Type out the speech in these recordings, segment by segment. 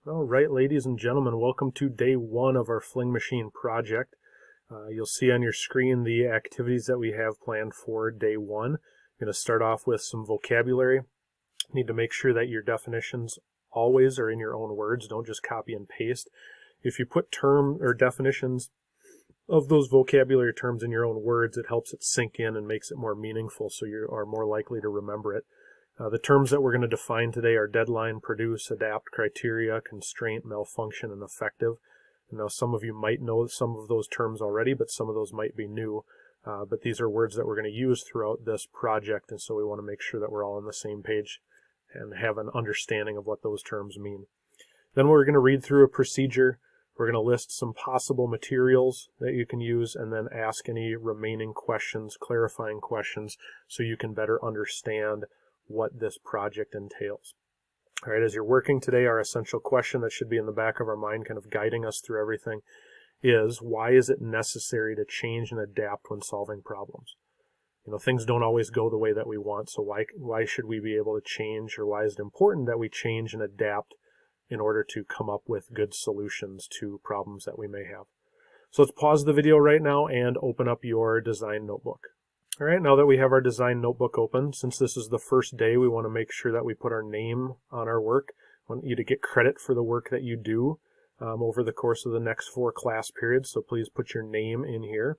All right, ladies and gentlemen, welcome to day one of our Fling machine project. You'll see on your screen the activities that we have planned for day one. I'm going to start off with some vocabulary. You need to make sure that your definitions always are in your own words. Don't just copy and paste. If you put term or definitions of those vocabulary terms in your own words, it helps it sink in and makes it more meaningful, so you are more likely to remember it. The terms that we're going to define today are deadline, produce, adapt, criteria, constraint, malfunction, and effective. Now, some of you might know some of those terms already, but some of those might be new. But these are words that we're going to use throughout this project, and so we want to make sure that we're all on the same page and have an understanding of what those terms mean. Then we're going to read through a procedure. We're going to list some possible materials that you can use and then ask any remaining questions, clarifying questions, so you can better understand what this project entails. All right, as you're working today, our essential question that should be in the back of our mind, kind of guiding us through everything, is why is it necessary to change and adapt when solving problems? Things don't always go the way that we want, so why should we be able to change, or why is it important that we change and adapt in order to come up with good solutions to problems that we may have? So let's pause the video right now and open up your design notebook. All right, now that we have our design notebook open, since this is the first day, we want to make sure that we put our name on our work. I want you to get credit for the work that you do over the course of the next 4 class periods, so please put your name in here.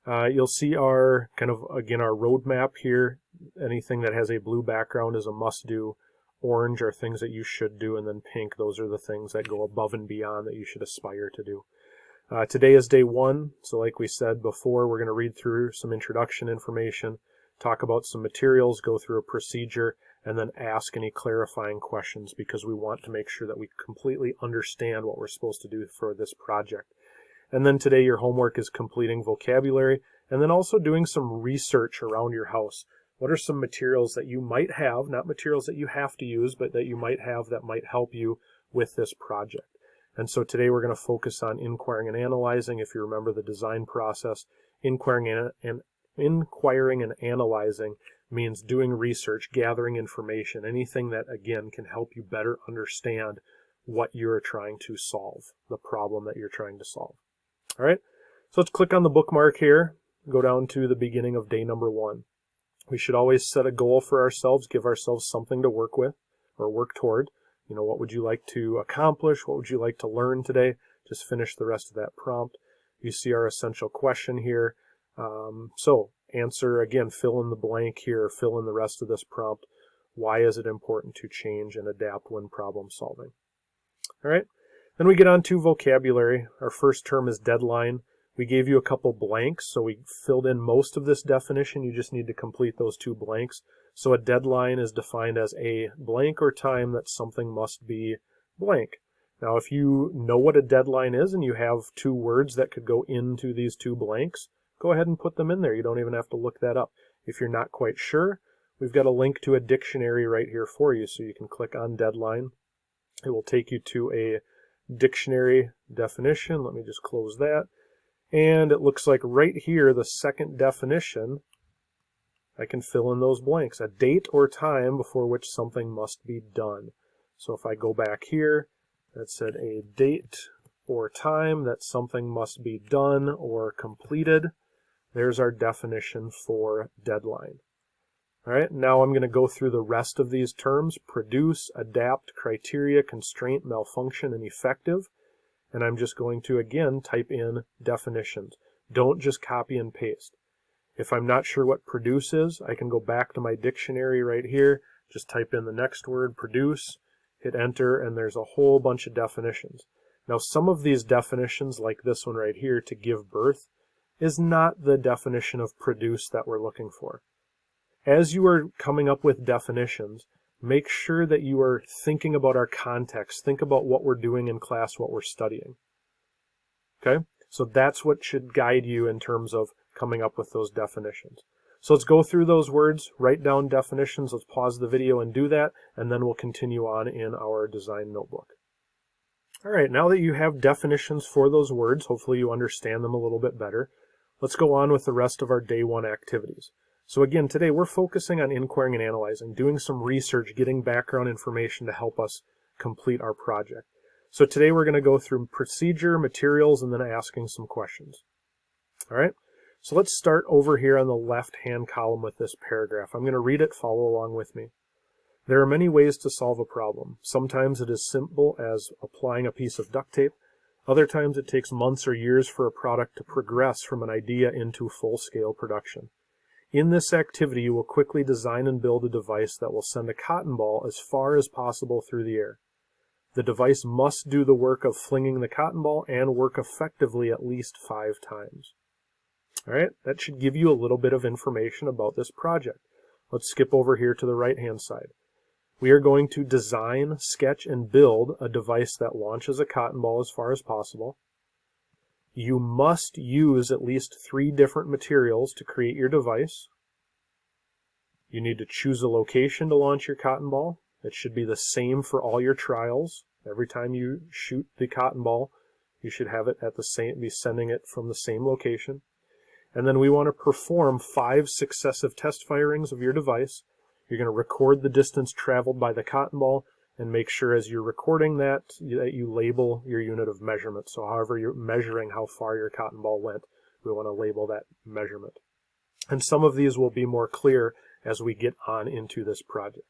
You'll see our our roadmap here. Anything that has a blue background is a must-do. Orange are things that you should do, and then pink, those are the things that go above and beyond that you should aspire to do. Today is day one, so like we said before, we're going to read through some introduction information, talk about some materials, go through a procedure, and then ask any clarifying questions, because we want to make sure that we completely understand what we're supposed to do for this project. And then today your homework is completing vocabulary, and then also doing some research around your house. What are some materials that you might have, not materials that you have to use, but that you might have that might help you with this project? And so today we're going to focus on inquiring and analyzing. If you remember the design process, inquiring and analyzing means doing research, gathering information, anything that, again, can help you better understand what you're trying to solve, the problem that you're trying to solve. All right, so let's click on the bookmark here, go down to the beginning of day number 1. We should always set a goal for ourselves, give ourselves something to work with or work toward. What would you like to accomplish? What would you like to learn today? Just finish the rest of that prompt. You see our essential question here. So answer, again, fill in the blank here, fill in the rest of this prompt. Why is it important to change and adapt when problem solving? All right, then we get on to vocabulary. Our first term is deadline. We gave you a couple blanks, so we filled in most of this definition. You just need to complete those 2 blanks. So a deadline is defined as a blank or time that something must be blank. Now, if you know what a deadline is and you have 2 words that could go into these 2 blanks, go ahead and put them in there. You don't even have to look that up. If you're not quite sure, we've got a link to a dictionary right here for you, so you can click on deadline. It will take you to a dictionary definition. Let me just close that. And it looks like right here, the second definition, I can fill in those blanks. A date or time before which something must be done. So if I go back here, that said a date or time that something must be done or completed. There's our definition for deadline. All right, now I'm going to go through the rest of these terms: produce, adapt, criteria, constraint, malfunction, and effective. And I'm just going to, again, type in definitions. Don't just copy and paste. If I'm not sure what produce is, I can go back to my dictionary right here, just type in the next word, produce, hit enter, and there's a whole bunch of definitions. Now, some of these definitions, like this one right here, to give birth, is not the definition of produce that we're looking for. As you are coming up with definitions, make sure that you are thinking about our context. Think about what we're doing in class, what we're studying. Okay? So that's what should guide you in terms of coming up with those definitions. So let's go through those words, write down definitions. Let's pause the video and do that, and then we'll continue on in our design notebook. All right, now that you have definitions for those words, hopefully you understand them a little bit better, let's go on with the rest of our day 1 activities. So again, today we're focusing on inquiring and analyzing, doing some research, getting background information to help us complete our project. So today we're going to go through procedure, materials, and then asking some questions. All right, so let's start over here on the left-hand column with this paragraph. I'm going to read it, follow along with me. There are many ways to solve a problem. Sometimes it is simple as applying a piece of duct tape. Other times it takes months or years for a product to progress from an idea into full-scale production. In this activity, you will quickly design and build a device that will send a cotton ball as far as possible through the air. The device must do the work of flinging the cotton ball and work effectively at least 5 times. All right, that should give you a little bit of information about this project. Let's skip over here to the right-hand side. We are going to design, sketch, and build a device that launches a cotton ball as far as possible. You must use at least 3 different materials to create your device. You need to choose a location to launch your cotton ball. It should be the same for all your trials. Every time you shoot the cotton ball, you should have it at the same, be sending it from the same location. And then we want to perform 5 successive test firings of your device. You're going to record the distance traveled by the cotton ball and make sure as you're recording that you label your unit of measurement. So however you're measuring how far your cotton ball went, we want to label that measurement. And some of these will be more clear as we get on into this project.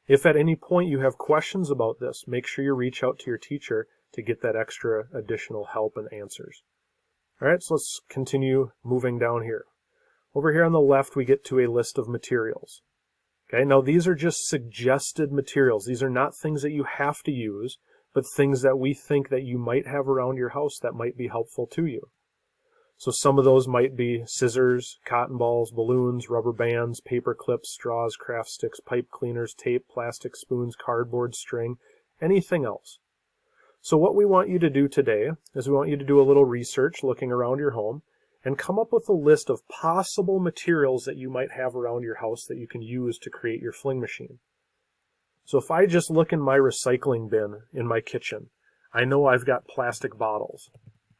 If at any point you have questions about this, make sure you reach out to your teacher to get that extra additional help and answers. All right, so let's continue moving down here. Over here on the left, we get to a list of materials. Okay, now these are just suggested materials. These are not things that you have to use, but things that we think that you might have around your house that might be helpful to you. So some of those might be scissors, cotton balls, balloons, rubber bands, paper clips, straws, craft sticks, pipe cleaners, tape, plastic spoons, cardboard, string, anything else. So what we want you to do today is we want you to do a little research looking around your home and come up with a list of possible materials that you might have around your house that you can use to create your fling machine. So if I just look in my recycling bin in my kitchen, I know I've got plastic bottles.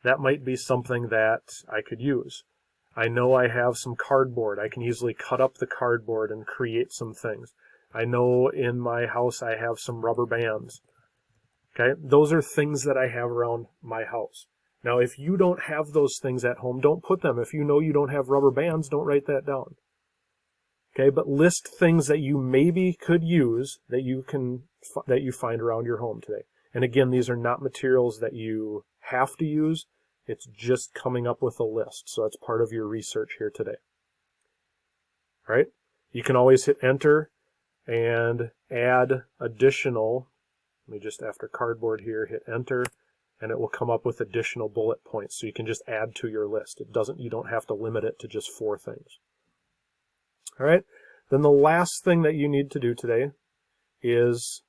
That might be something that I could use. I know I have some cardboard. I can easily cut up the cardboard and create some things. I know in my house I have some rubber bands. Okay, those are things that I have around my house. Now, if you don't have those things at home, don't put them. If you know you don't have rubber bands, don't write that down. Okay, but list things that you maybe could use that you find around your home today. And again, these are not materials that you have to use. It's just coming up with a list. So that's part of your research here today. All right, you can always hit enter and add additional. Let me just, after cardboard here, hit enter, and it will come up with additional bullet points. So you can just add to your list. You don't have to limit it to just 4 things. All right, then the last thing that you need to do today is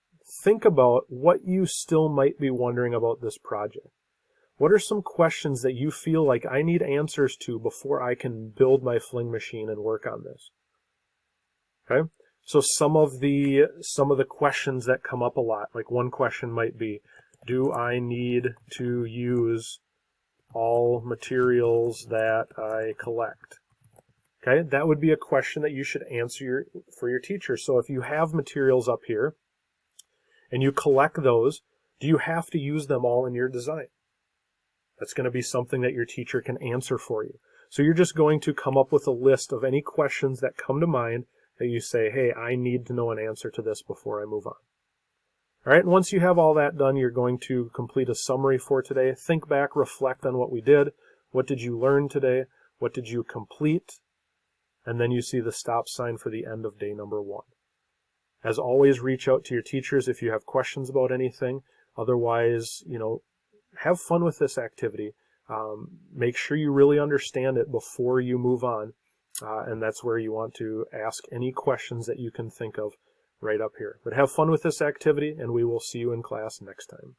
think about what you still might be wondering about this project. What are some questions that you feel like I need answers to before I can build my fling machine and work on this? Okay, so some of the questions that come up a lot, like one question might be, do I need to use all materials that I collect? Okay, that would be a question that you should answer for your teacher. So if you have materials up here and you collect those, do you have to use them all in your design? That's going to be something that your teacher can answer for you. So you're just going to come up with a list of any questions that come to mind that you say, hey, I need to know an answer to this before I move on. All right, and once you have all that done, you're going to complete a summary for today. Think back, reflect on what we did. What did you learn today? What did you complete? And then you see the stop sign for the end of day number 1. As always, reach out to your teachers if you have questions about anything. Otherwise, have fun with this activity. Make sure you really understand it before you move on. And that's where you want to ask any questions that you can think of right up here. But have fun with this activity, and we will see you in class next time.